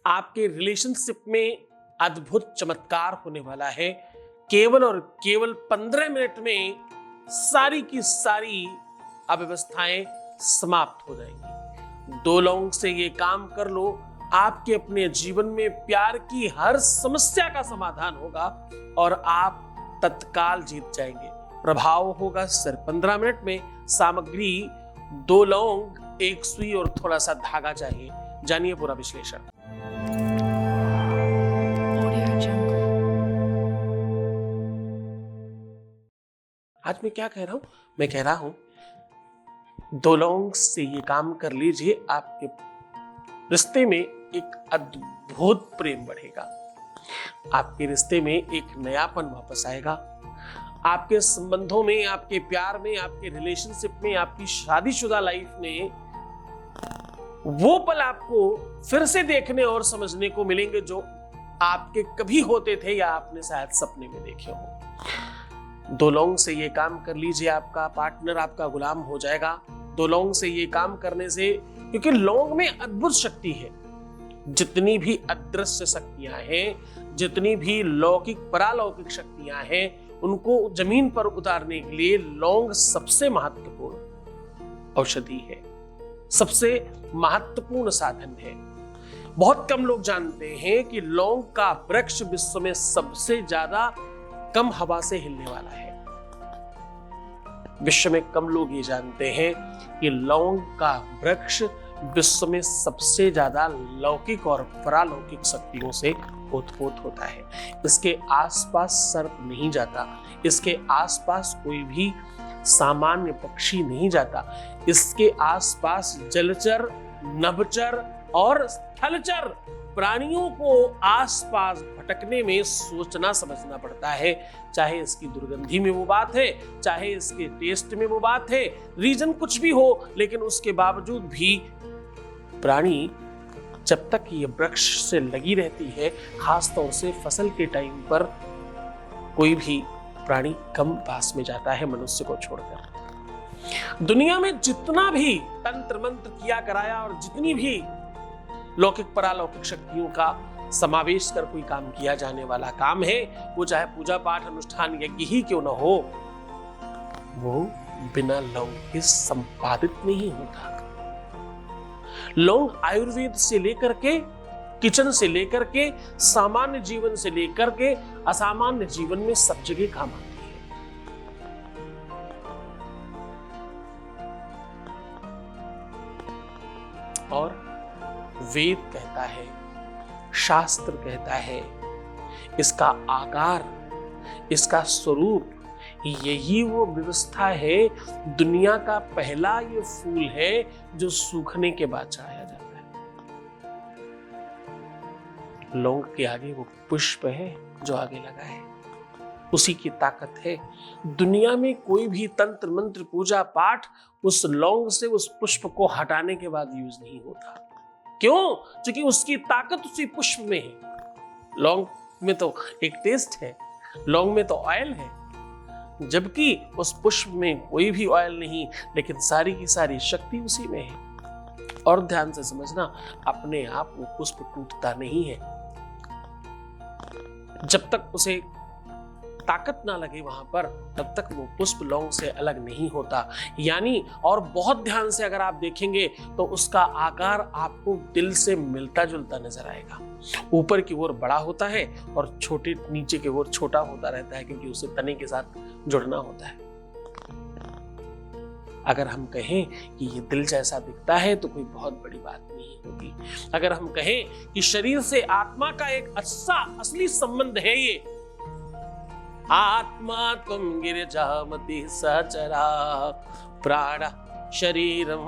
आपके रिलेशनशिप में अद्भुत चमत्कार होने वाला है। केवल और केवल 15 मिनट में सारी की सारी अव्यवस्थाएं समाप्त हो जाएंगी। 2 लौंग से ये काम कर लो, आपके अपने जीवन में प्यार की हर समस्या का समाधान होगा और आप तत्काल जीत जाएंगे। प्रभाव होगा सिर्फ 15 मिनट में। सामग्री 2 लौंग, 1 सुई और थोड़ा सा धागा चाहिए। जानिए पूरा विश्लेषण। आज मैं क्या कह रहा हूं? मैं कह रहा हूं 2 लौंग से ये काम कर लीजिए, आपके रिश्ते में एक अद्भुत प्रेम बढ़ेगा। आपके रिश्ते में एक नयापन वापस आएगा। आपके संबंधों में, आपके प्यार में, आपके रिलेशनशिप में, आपकी शादीशुदा लाइफ में वो पल आपको फिर से देखने और समझने को मिलेंगे जो आपके कभी होते थे या आपने शायद सपने में देखे हो। 2 लौंग से ये काम कर लीजिए, आपका पार्टनर आपका गुलाम हो जाएगा। 2 लौंग से ये काम करने से, क्योंकि लौंग में अद्भुत शक्ति है। जितनी भी अदृश्य शक्तियां हैं, जितनी भी लौकिक परालौकिक शक्तियां हैं, उनको जमीन पर उतारने के लिए लौंग सबसे महत्वपूर्ण औषधि है, सबसे महत्वपूर्ण साधन है। बहुत कम लोग जानते हैं कि लौंग का वृक्ष विश्व में सबसे ज्यादा कम हवा से हिलने वाला है। विश्व में कम लोग ये जानते हैं कि लौंग का वृक्ष विश्व में सबसे ज्यादा लौकिक और परालौकिक शक्तियों से ओतप्रोत होता है। इसके आसपास सर्प नहीं जाता, इसके आसपास कोई भी सामान्य पक्षी नहीं जाता, इसके आसपास जलचर, नभचर और स्थलचर प्राणियों को आसपास भटकने में सोचना समझना पड़ता है। चाहे इसकी दुर्गंधी में वो बात है, चाहे इसके टेस्ट में वो बात है, रीजन कुछ भी हो, लेकिन उसके बावजूद भी प्राणी जब तक ये वृक्ष से लगी रहती है, खासतौर से फसल के टाइम पर कोई भी प्राणी कम पास में जाता है मनुष्य को छोड़कर। दुनिया में जितना भी तंत्र मंत्र किया कराया और जितनी भी लौकिक परालौकिक शक्तियों का समावेश कर कोई काम किया जाने वाला काम है, वो चाहे पूजा पाठ अनुष्ठान यज्ञ ही क्यों न हो, वो बिना लौंग के संपादित नहीं होता। लौंग आयुर्वेद से लेकर के, किचन से लेकर के, सामान्य जीवन से लेकर के असामान्य जीवन में सब जगह काम आती है। और वेद कहता है, शास्त्र कहता है, इसका आकार, इसका स्वरूप, यही वो व्यवस्था है। दुनिया का पहला ये फूल है जो सूखने के बाद चढ़ाया जाता है। लौंग के आगे वो पुष्प है जो आगे लगा है, उसी की ताकत है। दुनिया में कोई भी तंत्र मंत्र पूजा पाठ उस लौंग से उस पुष्प को हटाने के बाद यूज नहीं होता। क्यों? क्योंकि उसकी ताकत उसी पुष्प में है। लौंग में तो एक टेस्ट है, लौंग में तो ऑयल है, जबकि उस पुष्प में कोई भी ऑयल नहीं, लेकिन सारी की सारी शक्ति उसी में है। और ध्यान से समझना, अपने आप वो पुष्प टूटता नहीं है। जब तक उसे ताकत ना लगे वहां पर, तब तक वो पुष्प लौंग से अलग नहीं होता। यानी, और बहुत ध्यान से अगर आप देखेंगे तो उसका आकार आपको दिल से मिलता जुलता नजर आएगा। ऊपर की ओर बड़ा होता है और छोटे नीचे की ओर छोटा होता रहता है, क्योंकि उसे तने के साथ जुड़ना होता है। अगर हम कहें कि ये दिल जैसा दिखता है तो कोई बहुत बड़ी बात नहीं होगी। अगर हम कहें कि शरीर से आत्मा का एक अच्छा असली संबंध है, ये आत्मा तुम गिरजामति सचरा प्राण शरीरम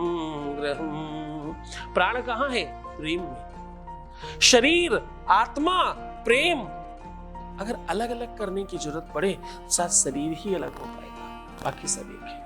गृहम्। प्राण कहाँ है? प्रेम में। शरीर, आत्मा, प्रेम अगर अलग अलग करने की जरूरत पड़े, साथ शरीर ही अलग हो पाएगा, बाकी सब एक है।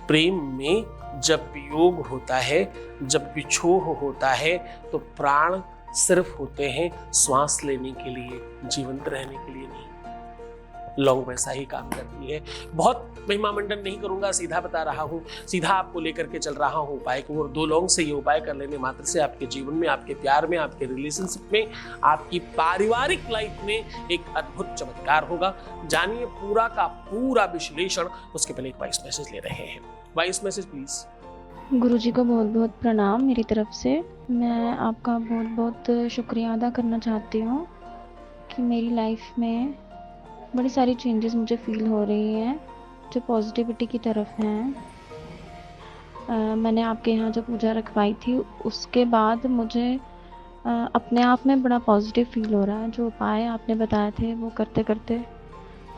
प्रेम में जब वियोग होता है, जब विछोह होता है, तो प्राण सिर्फ होते हैं श्वास लेने के लिए, जीवंत रहने के लिए नहीं। लौंग वैसा ही काम करती है। बहुत महिमा मंडन नहीं करूंगा, सीधा बता रहा हूँ, सीधा आपको लेकर के चल रहा हूँ उपाय को। और 2 लौंग से ये उपाय कर लेने मात्र से आपके जीवन में, आपके प्यार में, आपके रिलेशनशिप में, आपकी पारिवारिक लाइफ में एक अद्भुत चमत्कार होगा। जानिए पूरा का पूरा विश्लेषण। उसके पहले एक वॉइस मैसेज ले रहे हैं। Voice message please. गुरुजी को बहुत बहुत प्रणाम मेरी तरफ से। मैं आपका बहुत बहुत शुक्रिया अदा करना चाहती हूँ कि मेरी लाइफ में बड़ी सारी चेंजेस मुझे फील हो रही हैं जो पॉजिटिविटी की तरफ हैं। मैंने आपके यहाँ जो पूजा रखवाई थी उसके बाद मुझे अपने आप में बड़ा पॉजिटिव फील हो रहा है। जो उपाय आपने बताए थे वो करते करते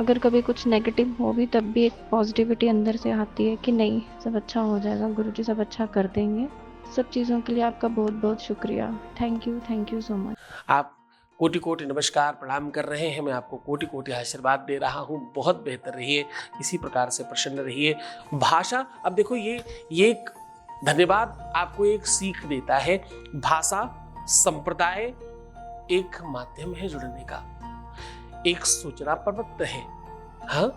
अगर कभी कुछ नेगेटिव हो भी तब भी एक पॉजिटिविटी अंदर से आती है कि नहीं, सब अच्छा हो जाएगा, गुरुजी सब अच्छा कर देंगे। सब चीज़ों के लिए आपका बहुत बहुत शुक्रिया। Thank you so much. आप कोटि कोटि नमस्कार प्रणाम कर रहे हैं, मैं आपको कोटि कोटि आशीर्वाद दे रहा हूँ। बहुत बेहतर रहिए, इसी प्रकार से प्रसन्न रहिए। भाषा, अब देखो ये एक धन्यवाद आपको एक सीख देता है। भाषा संप्रदाय एक माध्यम है जुड़ने का, एक सूचना प्रवक्ता है। हाँ,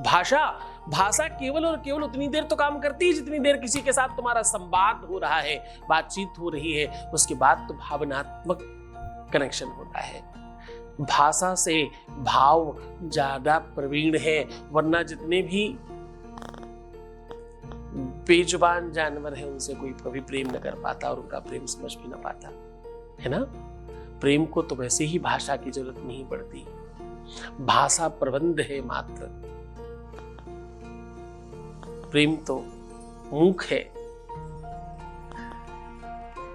भाषा केवल और केवल उतनी देर तो काम करती है जितनी देर किसी के साथ तुम्हारा संवाद हो रहा है, बातचीत हो रही है, उसके बाद तो भावनात्मक कनेक्शन होता है। भाषा से भाव ज्यादा प्रवीण है, वरना जितने भी बेजुबान जानवर है उनसे कोई कभी प्रेम न कर पाता और उनका प्रेम समझ भी न पाता, है ना। प्रेम को तो वैसे ही भाषा की जरूरत नहीं पड़ती, भाषा प्रबंध है मात्र। प्रेम तो मूक है,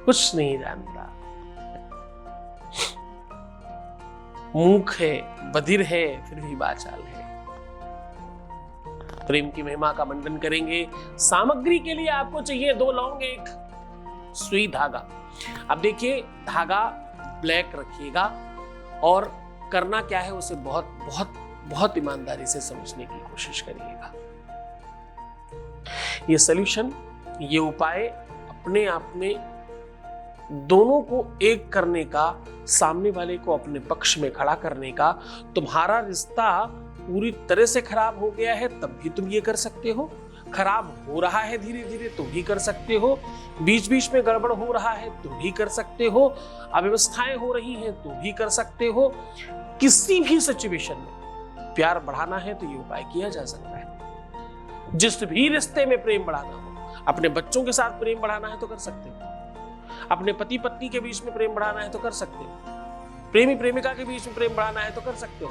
कुछ नहीं जानता, मूक है, बधिर है, फिर भी बाचाल है। प्रेम की महिमा का मंडन करेंगे। सामग्री के लिए आपको चाहिए 2 लौंग, 1 सुई धागा। अब देखिए, धागा ब्लैक रखिएगा और करना क्या है उसे बहुत बहुत बहुत ईमानदारी से समझने की कोशिश करिएगा। ये सॉल्यूशन, ये उपाय अपने आप में दोनों को एक करने का, सामने वाले को अपने पक्ष में खड़ा करने का। तुम्हारा रिश्ता पूरी तरह से खराब हो गया है तब भी तुम ये कर सकते हो, खराब हो रहा है धीरे धीरे तो भी कर सकते हो, बीच बीच में गड़बड़ हो रहा है तो भी कर सकते हो, अव्यवस्थाएं हो रही हैं तो भी कर सकते हो। किसी भी सिचुएशन में प्यार बढ़ाना है तो ये उपाय किया जा सकता है। जिस भी रिश्ते में प्रेम बढ़ाना हो, अपने बच्चों के साथ प्रेम बढ़ाना है तो कर सकते हो, अपने पति पत्नी के बीच में प्रेम बढ़ाना है तो कर सकते हो, प्रेमी प्रेमिका के बीच में प्रेम बढ़ाना है तो कर सकते हो।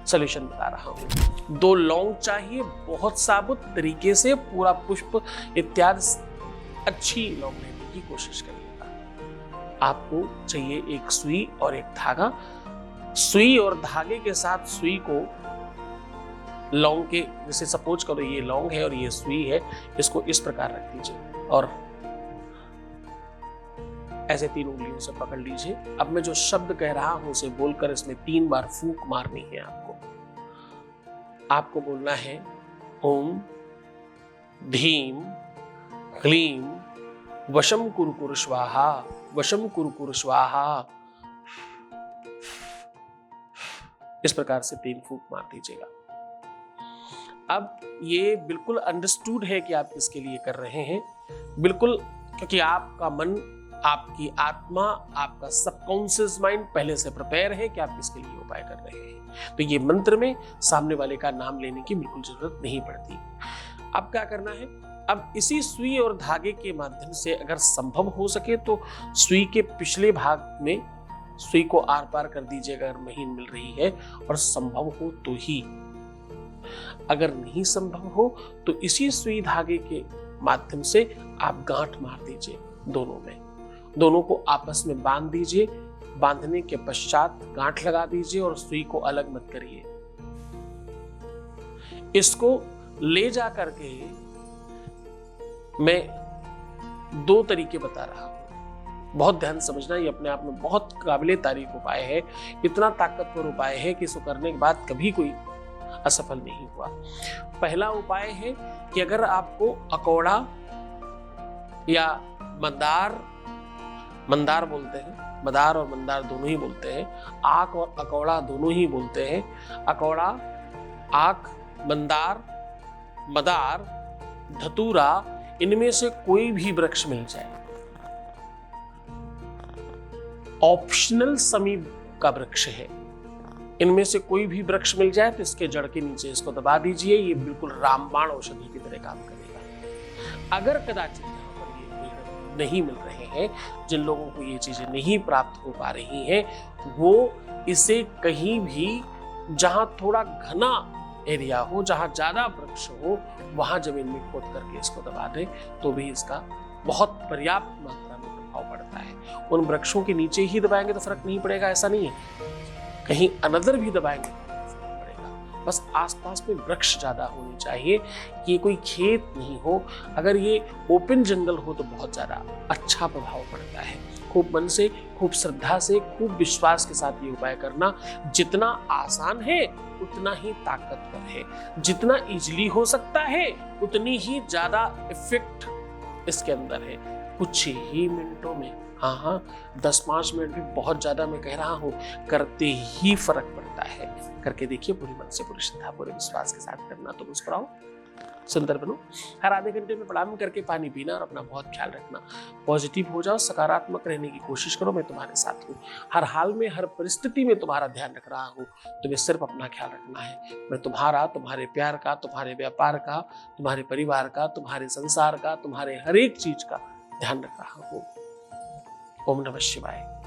सॉल्यूशन बता रहा हूं। 2 लौंग चाहिए, बहुत साबुत तरीके से, पूरा पुष्प इत्यादि अच्छी लौंग लेने की कोशिश करिएगा। आपको चाहिए 1 सुई और 1 धागा। सुई और धागे के साथ सुई को लौंग के, जैसे सपोज करो ये लौंग है और ये सुई है, इसको इस प्रकार रख दीजिए और ऐसे 3 उंगलियों से पकड़ लीजिए। अब मैं जो शब्द कह रहा हूं उसे बोलकर इसमें 3 बार फूंक मारनी है आपको बोलना है ओम भीम क्लीम वशम कुरकुर स्वाहा, वशम कुरकुर स्वाहा। इस प्रकार से 3 फूंक मार दीजिएगा। अब ये बिल्कुल अंडरस्टूड है कि आप किसके लिए कर रहे हैं, बिल्कुल, क्योंकि आपका मन, आपकी आत्मा, आपका सबकॉन्शियस माइंड पहले से प्रिपेयर है कि आप किसके लिए उपाय कर रहे हैं। तो ये मंत्र में सामने वाले का नाम लेने की बिल्कुल जरूरत नहीं पड़ती। अब क्या करना है, अब इसी सुई और धागे के माध्यम से अगर संभव हो सके तो सुई के पिछले भाग में सुई को आर पार कर दीजिएगा अगर महीन मिल रही है, और संभव हो तो ही, अगर नहीं संभव हो तो इसी सुई धागे के माध्यम से आप गांठ मार दीजिए दोनों में, दोनों को आपस में बांध दीजिए। बांधने के पश्चात गांठ लगा दीजिए और सुई को अलग मत करिए। इसको ले जा करके मैं 2 तरीके बता रहा हूं, बहुत ध्यान समझना। ये अपने आप में बहुत काबिले तारीफ उपाय है, इतना ताकतवर उपाय है कि इसको करने के बाद कभी कोई असफल नहीं हुआ। पहला उपाय है कि अगर आपको अकौड़ा या मंदार मंदार बोलते हैं, मदार और मंदार दोनों ही बोलते हैं, आक और अकौड़ा दोनों ही बोलते हैं। अकौड़ा, आक, मंदार, मदार, धतूरा, इनमें से कोई भी वृक्ष मिल जाए, ऑप्शनल समीप का वृक्ष है, इनमें से कोई भी वृक्ष मिल जाए तो इसके जड़ के नीचे इसको दबा दीजिए, ये बिल्कुल रामबाण औषधि की तरह काम करेगा। अगर कदाचित यहाँ पर ये पेड़ नहीं मिल रहे हैं, जिन लोगों को ये चीजें नहीं प्राप्त हो पा रही हैं, वो इसे कहीं भी जहां थोड़ा घना एरिया हो, जहां ज्यादा वृक्ष हो, वहां जमीन में खोद करके इसको दबा दें तो भी इसका बहुत पर्याप्त मात्रा में प्रभाव पड़ता है। उन वृक्षों के नीचे ही दबाएंगे तो फर्क नहीं पड़ेगा ऐसा नहीं है, कहीं अनदर भी दबाएंगे तो फर्क पड़ेगा। बस आसपास में वृक्ष ज्यादा होने चाहिए, ये कोई खेत नहीं हो, अगर ये ओपन जंगल हो तो बहुत ज्यादा अच्छा प्रभाव पड़ता है। खूब मन से, खूब श्रद्धा से, खूब विश्वास के साथ ये उपाय करना। जितना आसान है उतना ही ताकतवर है, जितना इजीली हो सकता है उतनी ही ज्यादा इफेक्ट इसके अंदर है। कुछ ही मिनटों में, हाँ 10-5 मिनट भी बहुत ज्यादा मैं कह रहा हूँ, करते ही फर्क पड़ता है। करके देखिए, पूरी मन से, पूरी श्रद्धा, पूरे विश्वास के साथ करना। तो मुस्कुराओ, सुंदर बनो। हर आधे घंटे में प्रणाम करके पानी पीना और अपना बहुत ख्याल रखना। पॉजिटिव हो जाओ, सकारात्मक रहने की कोशिश करो। मैं तुम्हारे साथ हूँ, हर हाल में, हर परिस्थिति में तुम्हारा ध्यान रख रहा हूँ। तुम्हें सिर्फ अपना ख्याल रखना है। मैं तुम्हारा, तुम्हारे प्यार का, तुम्हारे व्यापार का, तुम्हारे परिवार का, तुम्हारे संसार का, तुम्हारे हर एक चीज का ध्यान रख रहा हूँ। ओम नमः शिवाय।